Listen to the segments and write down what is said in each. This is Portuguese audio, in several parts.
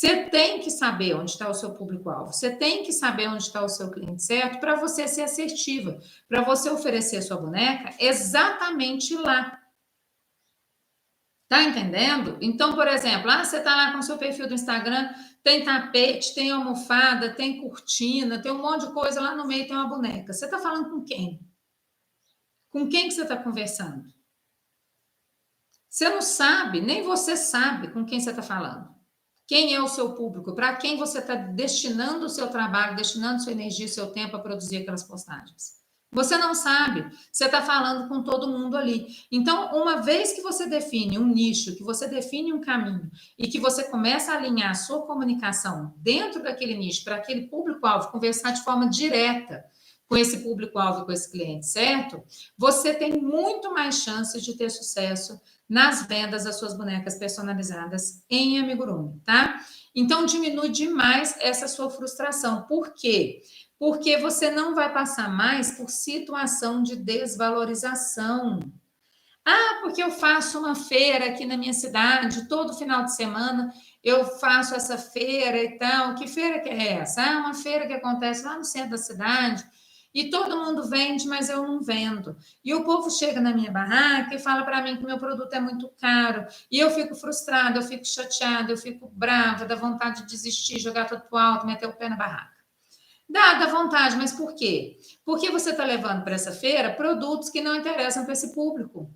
Você tem que saber onde está o seu público-alvo, você tem que saber onde está o seu cliente certo para você ser assertiva, para você oferecer sua boneca exatamente lá. Tá entendendo? Então, por exemplo, você tá lá com o seu perfil do Instagram, tem tapete, tem almofada, tem cortina, tem um monte de coisa lá no meio, tem uma boneca. Você tá falando com quem? Com quem que você está conversando? Você não sabe, nem você sabe com quem você está falando. Quem é o seu público? Para quem você está destinando o seu trabalho, destinando sua energia, seu tempo a produzir aquelas postagens? Você não sabe, você está falando com todo mundo ali. Então, uma vez que você define um nicho, que você define um caminho e que você começa a alinhar a sua comunicação dentro daquele nicho, para aquele público-alvo, conversar de forma direta com esse público-alvo e com esse cliente, certo? Você tem muito mais chances de ter sucesso nas vendas das suas bonecas personalizadas em amigurumi, tá? Então, diminui demais essa sua frustração. Por quê? Porque você não vai passar mais por situação de desvalorização. Porque eu faço uma feira aqui na minha cidade, todo final de semana eu faço essa feira e tal. Que feira que é essa? Uma feira que acontece lá no centro da cidade e todo mundo vende, mas eu não vendo. E o povo chega na minha barraca e fala para mim que o meu produto é muito caro. E eu fico frustrada, eu fico chateada, eu fico brava, dá vontade de desistir, jogar tudo pro alto, meter o pé na barraca. Dá vontade, mas por quê? Porque você está levando para essa feira produtos que não interessam para esse público,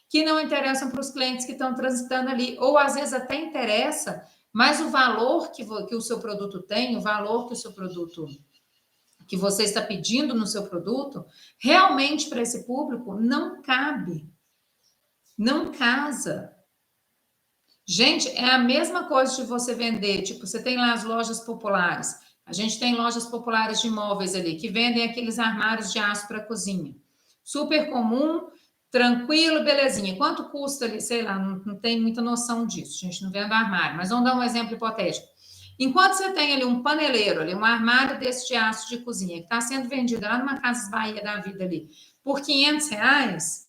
que não interessam para os clientes que estão transitando ali, ou às vezes até interessa, mas o valor que o seu produto tem, o valor que o seu produto, que você está pedindo no seu produto, realmente para esse público não cabe, não casa. Gente, é a mesma coisa de você vender, tipo, você tem lá as lojas populares. A gente tem lojas populares de imóveis ali, que vendem aqueles armários de aço para cozinha. Super comum, tranquilo, belezinha. Quanto custa ali? Sei lá, não tem muita noção disso. A gente não vende armário, mas vamos dar um exemplo hipotético. Enquanto você tem ali um paneleiro, ali, um armário desse de aço de cozinha, que está sendo vendido lá numa Casas Bahia da vida ali, por R$ 500,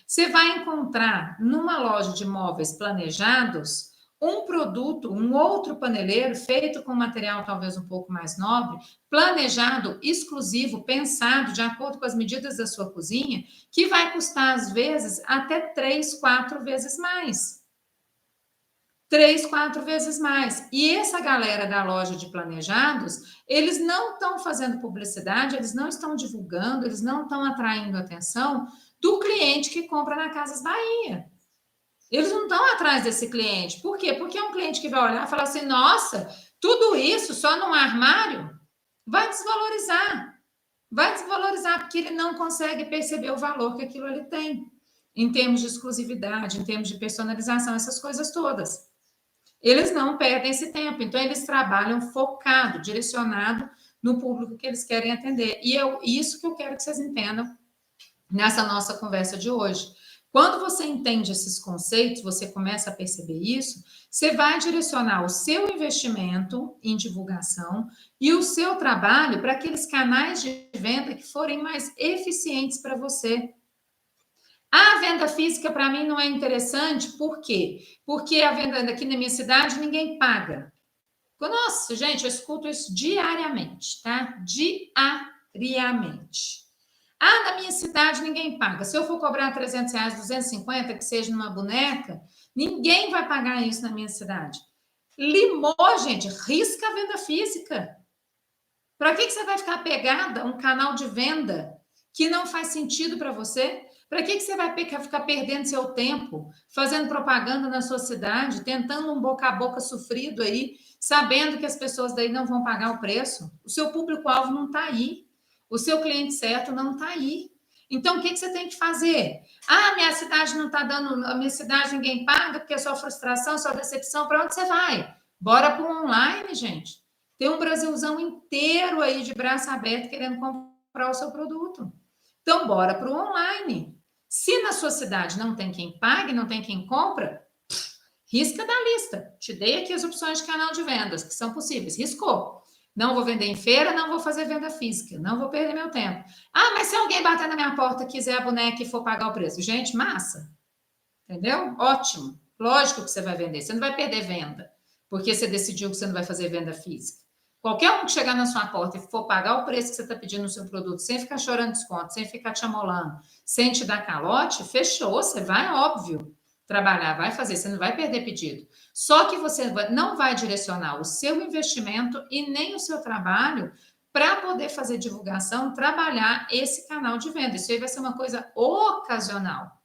você vai encontrar numa loja de móveis planejados um produto, um outro paneleiro feito com material talvez um pouco mais nobre, planejado, exclusivo, pensado de acordo com as medidas da sua cozinha, que vai custar às vezes até 3, 4 vezes mais. 3, 4 vezes mais. E essa galera da loja de planejados, eles não estão fazendo publicidade, eles não estão divulgando, eles não estão atraindo atenção do cliente que compra na Casas Bahia. Eles não estão atrás desse cliente. Por quê? Porque é um cliente que vai olhar e falar assim, nossa, tudo isso só num armário? Vai desvalorizar. Vai desvalorizar, porque ele não consegue perceber o valor que aquilo ali tem. Em termos de exclusividade, em termos de personalização, essas coisas todas. Eles não perdem esse tempo. Então, eles trabalham focado, direcionado no público que eles querem atender. E isso que eu quero que vocês entendam nessa nossa conversa de hoje. Quando você entende esses conceitos, você começa a perceber isso, você vai direcionar o seu investimento em divulgação e o seu trabalho para aqueles canais de venda que forem mais eficientes para você. A venda física, para mim, não é interessante, por quê? Porque a venda aqui na minha cidade, ninguém paga. Nossa, gente, eu escuto isso diariamente, tá? Diariamente. Na minha cidade ninguém paga. Se eu for cobrar R$ 300, 250, que seja numa boneca, ninguém vai pagar isso na minha cidade. Limou, gente, risca a venda física. Para que você vai ficar pegada a um canal de venda que não faz sentido para você? Para que você vai ficar perdendo seu tempo, fazendo propaganda na sua cidade, tentando um boca a boca sofrido aí, sabendo que as pessoas daí não vão pagar o preço? O seu público-alvo não está aí. O seu cliente certo não está aí. Então, o que você tem que fazer? Minha cidade não está dando, a minha cidade ninguém paga, porque é só frustração, só decepção. Para onde você vai? Bora para o online, gente. Tem um Brasilzão inteiro aí de braço aberto querendo comprar o seu produto. Então, bora para o online. Se na sua cidade não tem quem pague, não tem quem compra, risca da lista. Te dei aqui as opções de canal de vendas que são possíveis. Riscou. Não vou vender em feira, não vou fazer venda física, não vou perder meu tempo. Mas se alguém bater na minha porta, quiser a boneca e for pagar o preço. Gente, massa. Entendeu? Ótimo. Lógico que você vai vender, você não vai perder venda. porque você decidiu que você não vai fazer venda física. Qualquer um que chegar na sua porta e for pagar o preço que você está pedindo no seu produto, sem ficar chorando desconto, sem ficar te amolando, sem te dar calote, fechou, você vai, óbvio, trabalhar, vai fazer, você não vai perder pedido. Só que você não vai direcionar o seu investimento e nem o seu trabalho para poder fazer divulgação, trabalhar esse canal de venda. Isso aí vai ser uma coisa ocasional.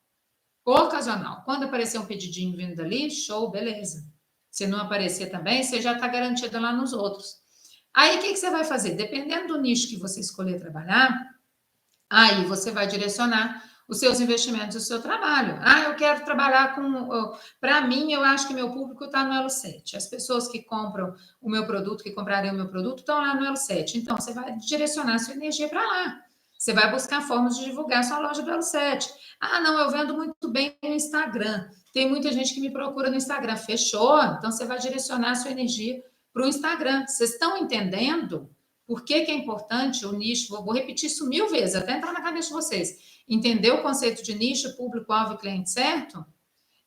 Ocasional. Quando aparecer um pedidinho vindo dali, show, beleza. Se não aparecer também, você já está garantido lá nos outros. Aí, o que você vai fazer? Dependendo do nicho que você escolher trabalhar, aí você vai direcionar os seus investimentos e o seu trabalho. Ah, eu quero trabalhar com... Para mim, eu acho que meu público está no Elo 7. As pessoas que compram o meu produto, que comprarem o meu produto, estão lá no Elo 7. Então, você vai direcionar a sua energia para lá. Você vai buscar formas de divulgar a sua loja do Elo 7. Ah, não, eu vendo muito bem no Instagram. Tem muita gente que me procura no Instagram. Fechou? Então, você vai direcionar a sua energia para o Instagram. Vocês estão entendendo por que é importante o nicho? Vou repetir isso 1000 vezes, até entrar na cabeça de vocês. Entender o conceito de nicho, público-alvo e cliente certo?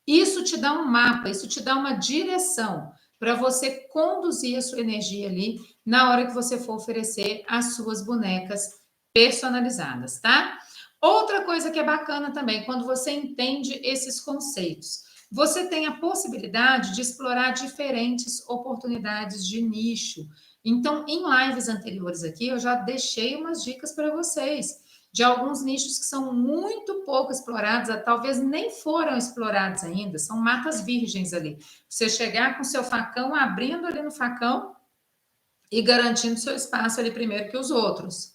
Isso te dá um mapa, isso te dá uma direção para você conduzir a sua energia ali na hora que você for oferecer as suas bonecas personalizadas, tá? Outra coisa que é bacana também, quando você entende esses conceitos, você tem a possibilidade de explorar diferentes oportunidades de nicho. Então, em lives anteriores aqui, eu já deixei umas dicas para vocês de alguns nichos que são muito pouco explorados, talvez nem foram explorados ainda, são matas virgens ali. Você chegar com seu facão, abrindo ali no facão e garantindo seu espaço ali primeiro que os outros.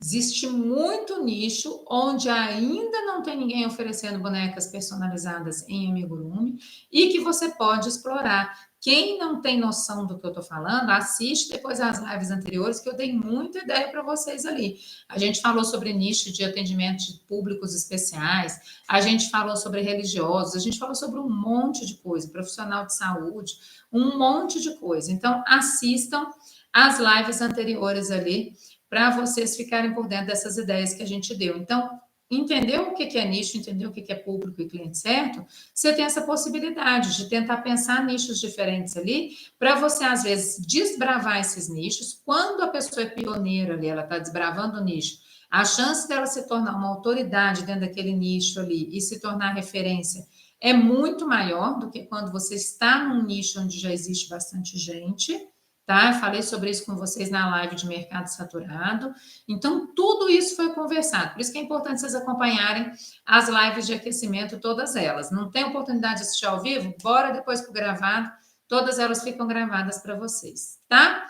Existe muito nicho onde ainda não tem ninguém oferecendo bonecas personalizadas em amigurumi e que você pode explorar. Quem não tem noção do que eu estou falando, assiste depois as lives anteriores, que eu dei muita ideia para vocês ali. A gente falou sobre nicho de atendimento de públicos especiais, a gente falou sobre religiosos, a gente falou sobre um monte de coisa, profissional de saúde, um monte de coisa. Então, assistam as lives anteriores ali, para vocês ficarem por dentro dessas ideias que a gente deu. Então, entendeu o que é nicho, entendeu o que é público e cliente certo, você tem essa possibilidade de tentar pensar nichos diferentes ali, para você, às vezes, desbravar esses nichos. Quando a pessoa é pioneira ali, ela está desbravando o nicho, a chance dela se tornar uma autoridade dentro daquele nicho ali e se tornar referência é muito maior do que quando você está num nicho onde já existe bastante gente. Tá? Eu falei sobre isso com vocês na live de mercado saturado. Então, tudo isso foi conversado. Por isso que é importante vocês acompanharem as lives de aquecimento, todas elas. Não tem oportunidade de assistir ao vivo? Bora depois para o gravado. Todas elas ficam gravadas para vocês, tá?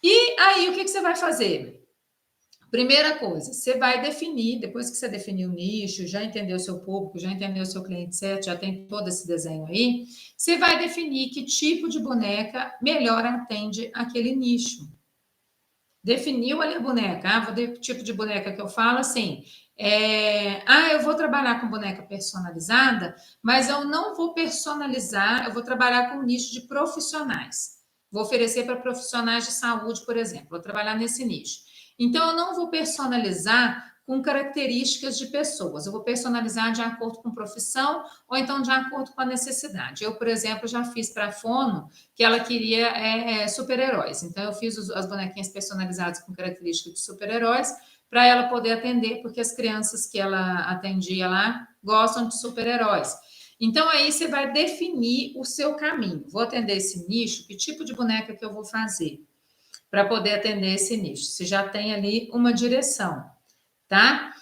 E aí, o que você vai fazer? Primeira coisa, você vai definir, depois que você definiu o nicho, já entendeu o seu público, já entendeu o seu cliente certo, já tem todo esse desenho aí, você vai definir que tipo de boneca melhor atende aquele nicho. Definiu ali a boneca, o tipo de boneca que eu falo assim, eu vou trabalhar com boneca personalizada, mas eu não vou personalizar, eu vou trabalhar com nicho de profissionais. Vou oferecer para profissionais de saúde, por exemplo, vou trabalhar nesse nicho. Então, eu não vou personalizar com características de pessoas, eu vou personalizar de acordo com profissão ou então de acordo com a necessidade. Eu, por exemplo, já fiz para a Fono que ela queria super-heróis, então eu fiz as bonequinhas personalizadas com características de super-heróis para ela poder atender, porque as crianças que ela atendia lá gostam de super-heróis. Então, aí você vai definir o seu caminho. Vou atender esse nicho, que tipo de boneca que eu vou fazer para poder atender esse nicho? Você já tem ali uma direção, tá?